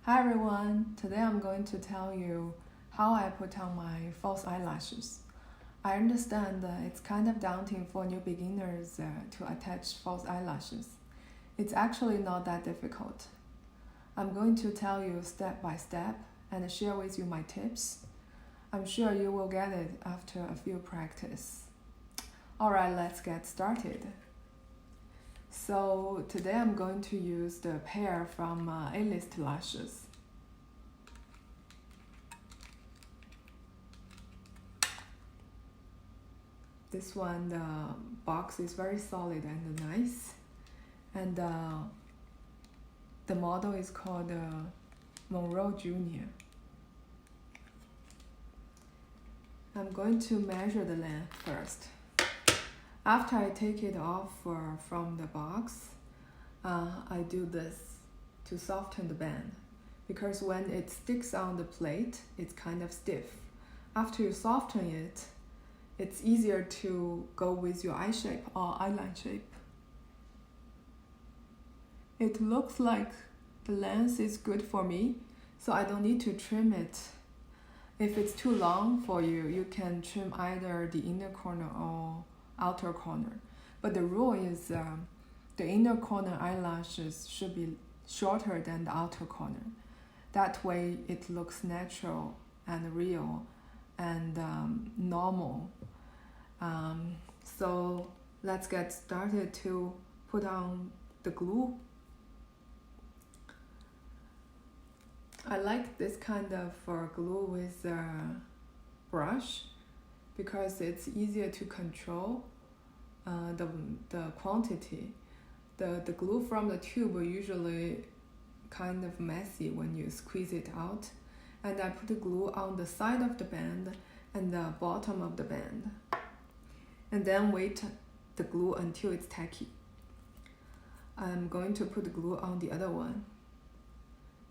Hi everyone, today I'm going to tell you how I put on my false eyelashes. I understand that it's kind of daunting for new beginners to attach false eyelashes. It's actually not that difficult. I'm going to tell you step by step and share with you my tips. I'm sure you will get it after a few practice. Alright, let's get started. So today I'm going to use the pair from A-list lashes. This one, the box is very solid and nice, and the model is called Monroe Jr. I'm going to measure the length first. After I take it off from the box, I do this to soften the band, because when it sticks on the plate, it's kind of stiff. After you soften it, it's easier to go with your eye shape or eyeline shape. It looks like the length is good for me, so I don't need to trim it. If it's too long for you, you can trim either the inner corner or outer corner. But the rule is the inner corner eyelashes should be shorter than the outer corner. That way it looks natural and real and normal. So let's get started to put on the glue. I like this kind of glue with a brush because it's easier to control the quantity. The glue from the tube are usually kind of messy when you squeeze it out, and I put the glue on the side of the band and the bottom of the band, and then wait the glue until it's tacky. I'm going to put the glue on the other one.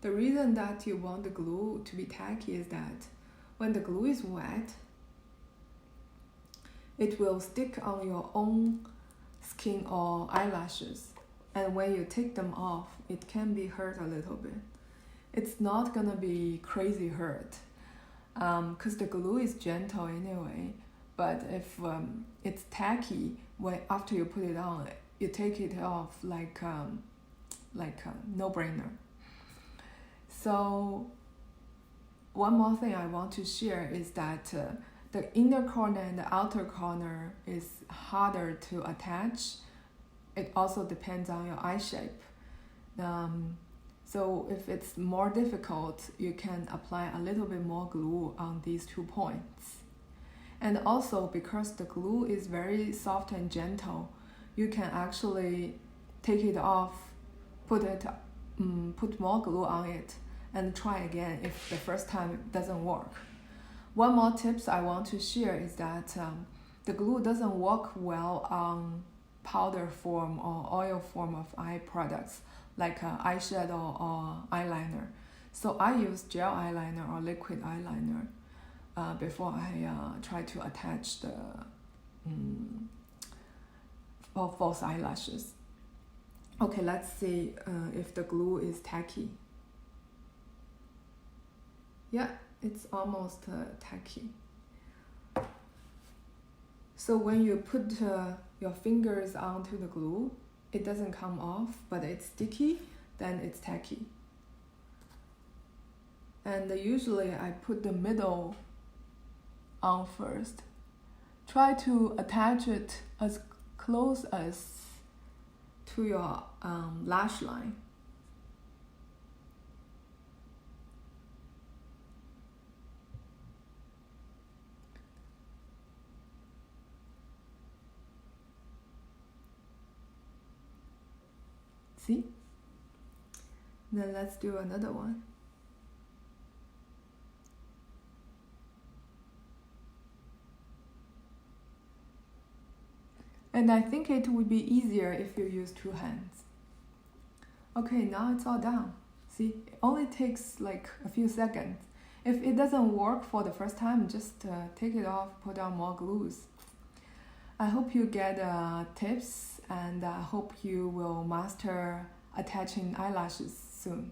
The reason that you want the glue to be tacky is that when the glue is wet, it will stick on your own skin or eyelashes, and when you take them off, it can be hurt a little bit. It's not gonna be crazy hurt, because the glue is gentle anyway, but if it's tacky, after you put it on, you take it off like a no-brainer. So one more thing I want to share is that the inner corner and the outer corner is harder to attach. It also depends on your eye shape. So if it's more difficult, you can apply a little bit more glue on these 2 points. And also, because the glue is very soft and gentle, you can actually take it off, put more glue on it, and try again if the first time it doesn't work. One more tips I want to share is that the glue doesn't work well on powder form or oil form of eye products like eyeshadow or eyeliner. So I use gel eyeliner or liquid eyeliner before I try to attach the false eyelashes. Okay, let's see if the glue is tacky. Yeah, it's almost tacky. So when you put your fingers onto the glue, it doesn't come off, but it's sticky, then it's tacky. And usually I put the middle on first. Try to attach it as close as to your lash line. See? Then let's do another one. And I think it would be easier if you use 2 hands. Okay, now it's all done. See, it only takes like a few seconds. If it doesn't work for the first time, just take it off, put on more glues. I hope you get tips, and I hope you will master attaching eyelashes soon.